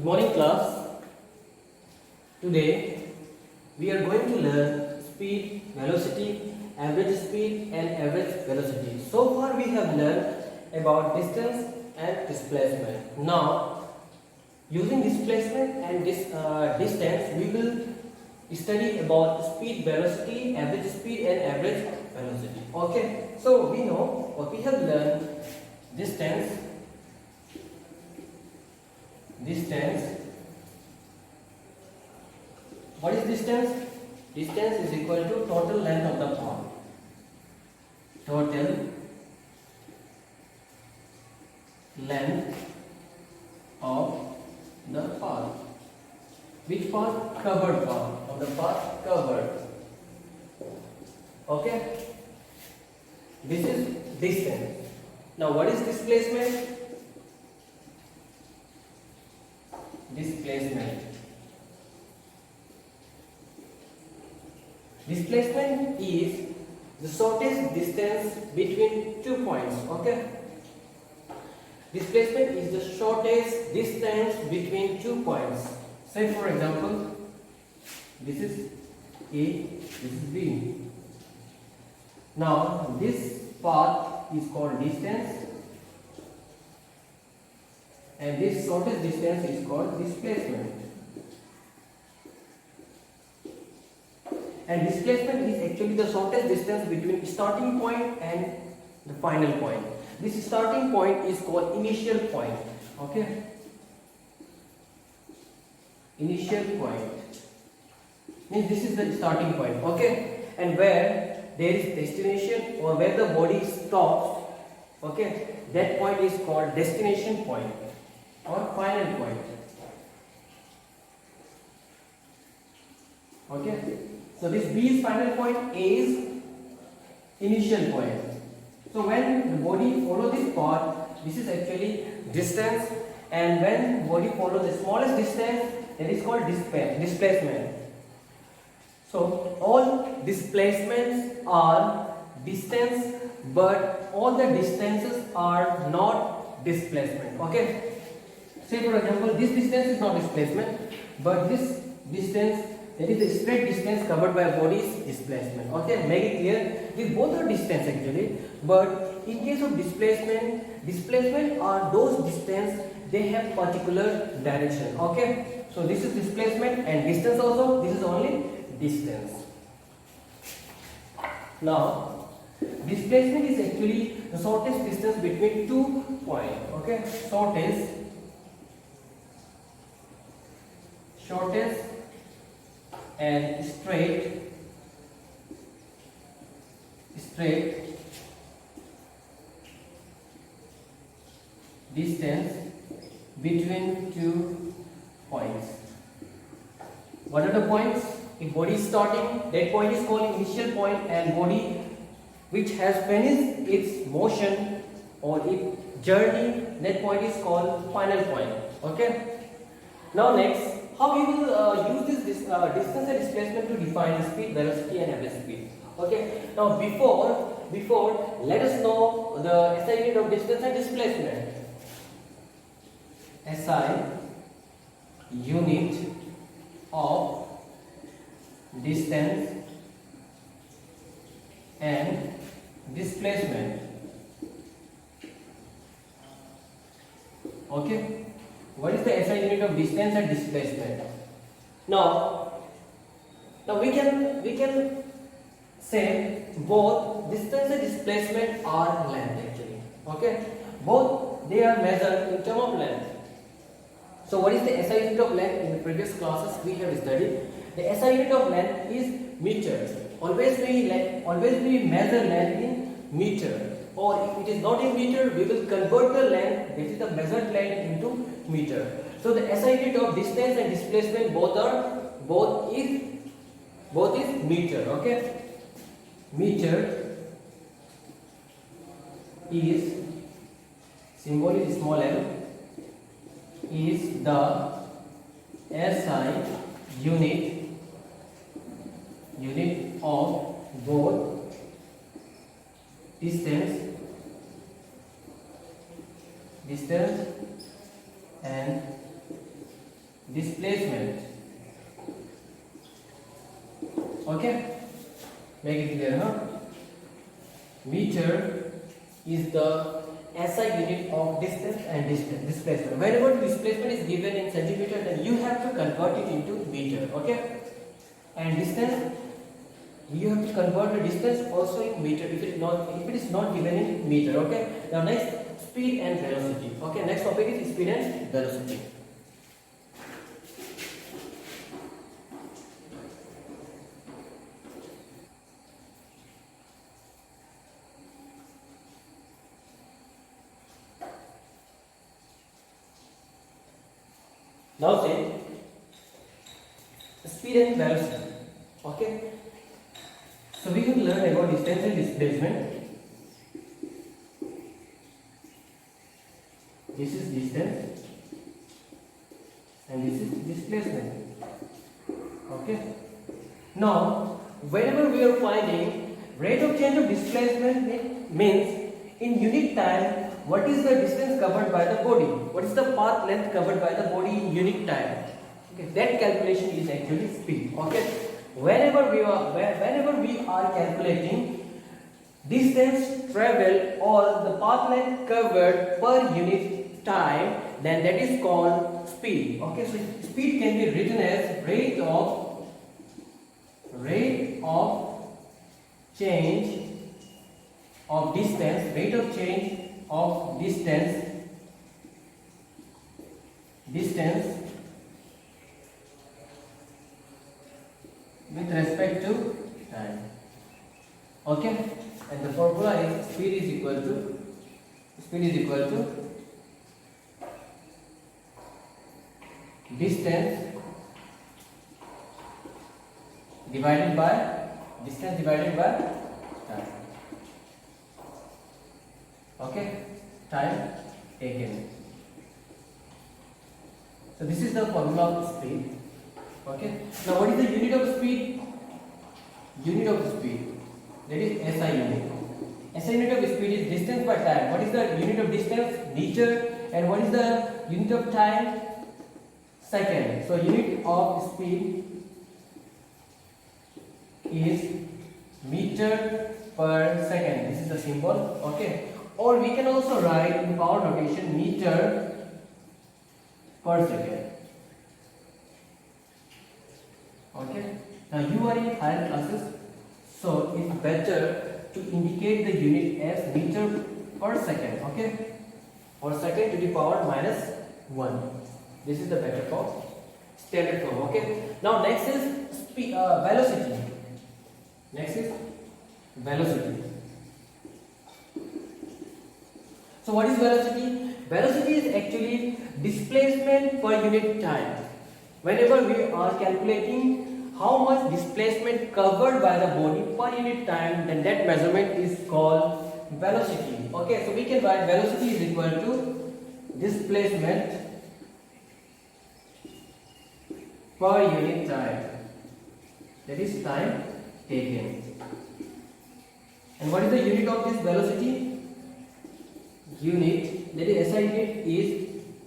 Good morning class. Today we are going to learn speed, velocity, average speed and average velocity. So far we have learned about distance and displacement. Now using displacement and distance we will study about speed, velocity, average speed and average velocity. Okay. So we know what we have learned: distance. What is distance? Distance is equal to total length of the path. Total length of the path. Which path? Covered path. Of the path covered. Okay. This is distance. Now what is displacement? Displacement is the shortest distance between 2 points. Okay. Displacement is the shortest distance between 2 points. Say for example, this is A, this is B. Now this path is called distance and this shortest distance is called displacement. And displacement is actually the shortest distance between starting point and the final point. This starting point is called initial point. Okay. Initial point means this is the starting point. Okay. And where there is destination or where the body stops, okay, that point is called destination point or final point. Okay. So this B is final point, A is initial point. So when the body follows this path, this is actually distance, and when body follows the smallest distance, that is called displacement. So all displacements are distance, but all the distances are not displacement. Okay. Say for example, this distance is not displacement, but this distance, that is the straight distance covered by a body, is displacement. Okay, make it clear. These both are distance actually, but in case of displacement are those distance they have particular direction. Okay, so this is displacement and distance also. This is only distance. Now, displacement is actually the shortest distance between 2 points. Okay, shortest and straight distance between 2 points. What are the points? If body is starting, that point is called initial point, and body which has finished its motion or its journey, that point is called final point. Okay. Now next, how we will use this distance and displacement to define speed, velocity and average speed. Okay. Now before let us know the SI unit of distance and displacement. SI unit of distance and displacement. Okay. What is the SI unit of distance and displacement? Now we can say both distance and displacement are length actually. Okay, both they are measured in terms of length. So what is the SI unit of length? In the previous classes we have studied the SI unit of length is meter. Always we measure length in meter, or if it is not in meter, we will convert the length, that is the measured length, into meter. So the SI unit of distance and displacement both is meter. Okay, meter is, symbol is small m, is the SI unit of both distance and displacement. Okay, make it clear, huh? Meter is the SI unit of distance and displacement. Whenever displacement is given in centimeter, then you have to convert it into meter. Okay, and distance, you have to convert the distance also in meter if it is not given in meter. Okay, now next, speed and velocity. Okay, next topic is speed and velocity. Now say speed and velocity. Okay, so we have learned about distance and displacement. This is distance and this is displacement. Okay, now whenever we are finding rate of change of displacement, it means in unit time what is the distance covered by the body, what is the path length covered by the body in unit time. Okay, that calculation is actually speed. Okay, whenever we are calculating distance traveled or the path length covered per unit time, then that is called speed. Okay, so speed can be written as rate of change of distance, rate of change of distance with respect to time. Okay, and the formula is speed is equal to distance divided by time. Okay, time taken. So this is the formula of speed. Okay, now what is the unit of speed? Unit of speed, that is SI unit. SI unit of speed is distance by time. What is the unit of distance? Meter. And what is the unit of time? Second. So unit of speed is meter per second. This is the symbol. Okay, or we can also write in power notation meter per second. Okay, now you are in higher classes, so it's better to indicate the unit as meter per second. Okay, or second to the power minus 1. This is the better form, standard form. Okay, now next is speed, velocity. Next is velocity. So what is velocity? Velocity is actually displacement per unit time. Whenever we are calculating how much displacement covered by the body per unit time, then that measurement is called velocity. Okay, so we can write velocity is equal to displacement per unit time, that is time taken. And what is the unit of this velocity? Unit, that is SI unit, is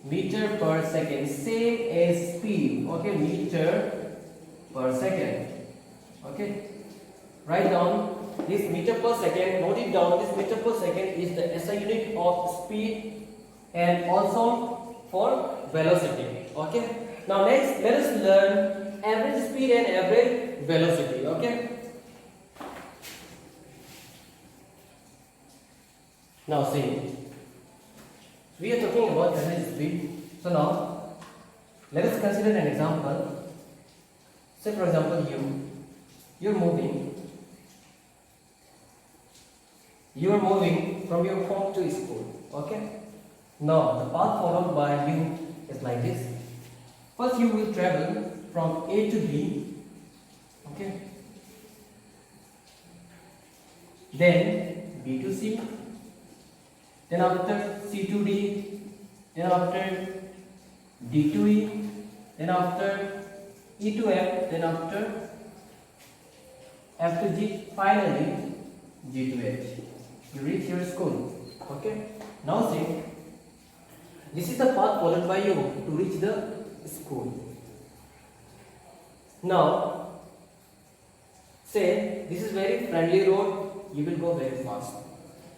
meter per second, same as speed. Okay, meter per second. Okay, write down this meter per second, note it down. This meter per second is the SI unit of speed and also for velocity. Okay, now next let us learn average speed and average velocity. Okay, now see, we are talking about average speed. So now let us consider an example. Say for example you're moving from your home to school. Okay, now the path followed by you is like this. First you will travel from A to B. Okay, then B to C, then after C to D, then after D to E, then after E to F, then after F to G, finally G to H. You reach your school. Okay, now see, this is the path followed by you to reach the school. Now say this is very friendly road, you will go very fast.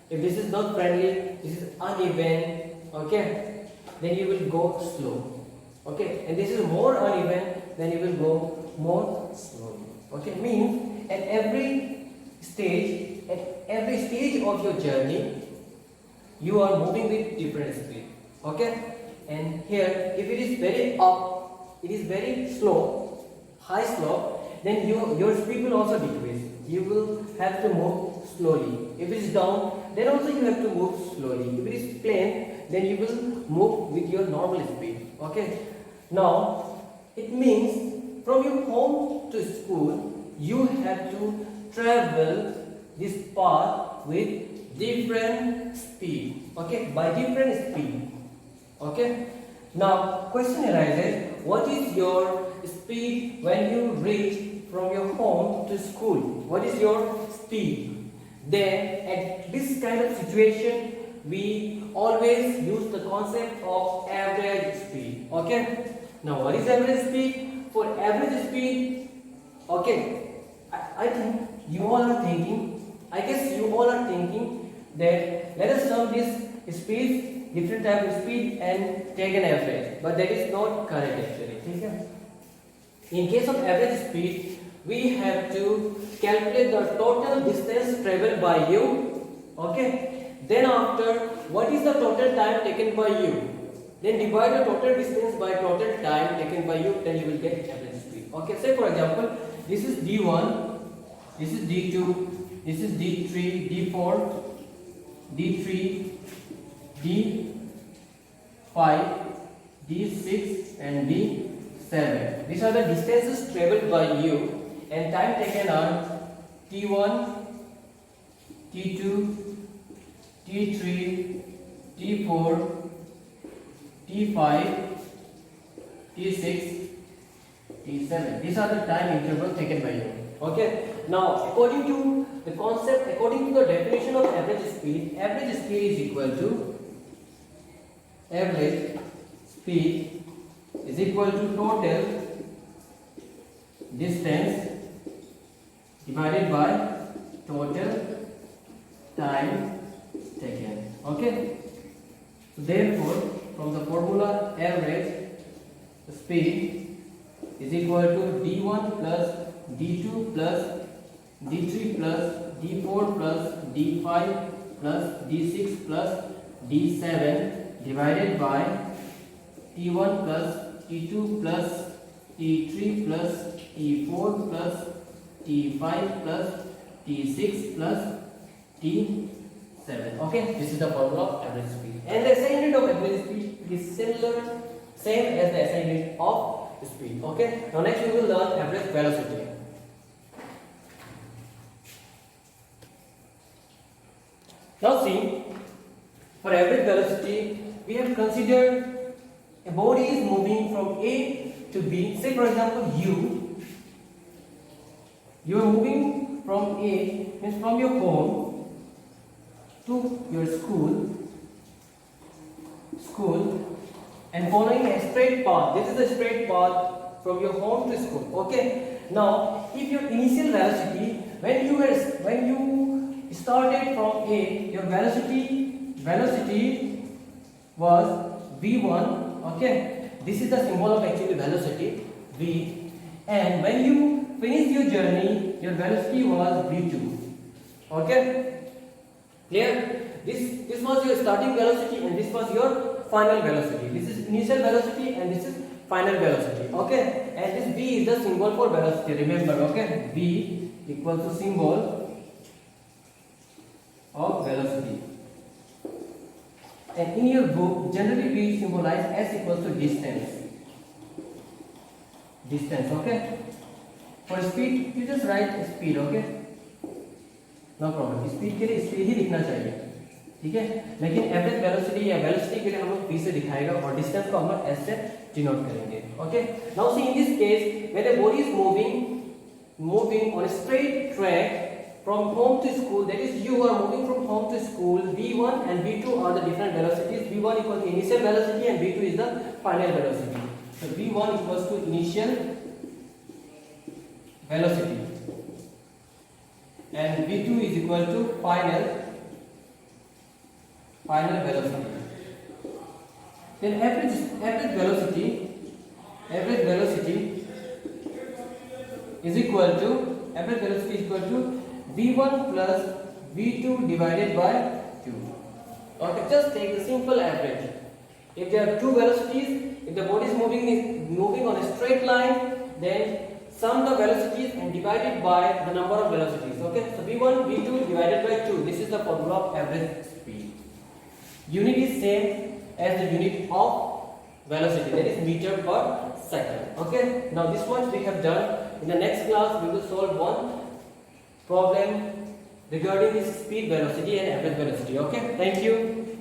If this is not friendly, this is uneven, okay, then you will go slow, okay, and this is more uneven, then you will go more slowly, okay. Means at every stage of your journey, you are moving with different speed, okay. And here, if it is very up, it is very slow, high slope, then your speed will also decrease. You will have to move slowly. If it is down, then also you have to move slowly. If it is plain, then you will move with your normal speed, okay. Now it means from your home to school, you have to travel this path with different speed, okay, by different speed, okay. Now question arises, what is your speed when you reach from your home to school? What is your speed? Then at this kind of situation, we always use the concept of average speed, okay. Now what is average speed? For average speed, okay, I think you all are thinking, I guess you all are thinking that let us sum this speed, different type of speed, and take an average, but that is not correct actually, okay? In case of average speed, we have to calculate the total distance traveled by you, okay. Then after, what is the total time taken by you? Then divide the total distance by total time taken by you, then you will get average speed, okay. Say for example, this is D1, this is D2, this is D3, D4, D3, D5, D6 and D7. These are the distances traveled by you, and time taken are T1, T2, T3, T4, T5, T6, T7. These are the time intervals taken by you, okay. Now according to the concept, according to the definition of average speed is equal to average speed is equal to total distance divided by total time taken, okay. So therefore, from the formula, average speed is equal to D1 plus D2 plus D3 plus D4 plus D5 plus D6 plus D7 divided by T1 plus T2 plus T3 plus T4 plus T5 plus T6 plus T7, okay. This is the formula of average speed, and the SI unit of average speed is same as the SI unit of speed, okay. Now next we will learn average velocity. Now see, for average velocity, we have considered a body is moving from A to B. Say for example, you are moving from A, means from your home to your school, and following a straight path. This is a straight path from your home to school, okay. Now if your initial velocity, when you started from A, your velocity was v1, okay. This is the symbol of actually velocity, v, and when you finished your journey, your velocity was v2, okay. Clear? This was your starting velocity and this was your final velocity. This is initial velocity and this is final velocity, okay. And this v is the symbol for velocity, remember, okay. V equals to symbol of velocity, and in your book generally we symbolize s equals to distance, okay. For speed you just write speed, okay, no problem. Speed के लिए speed ही लिखना चाहिए, ठीक है. लेकिन average velocity या velocity के लिए हम लोग v से दिखाएगा और डिस्टेंस को हम लोग s से डिनोट करेंगे, okay. Now see in this case when the body is moving on a straight track from home to school, that is you are moving from home to school, v1 and v2 are the different velocities. v1 equals to initial velocity and v2 is the final velocity. So v1 equals to initial velocity, and v2 is equal to final velocity. Then average velocity is equal to v1 plus v2 divided by 2. Okay, just take the simple average. If there are two velocities, if the body is moving on a straight line, then sum the velocities and divide it by the number of velocities. Okay, so v1 v2 divided by 2. This is the formula of average speed. Unit is same as the unit of velocity, that is meter per second. Okay, now this much we have done. In the next class we will solve one problem regarding this speed velocity and average velocity. Okay, thank you.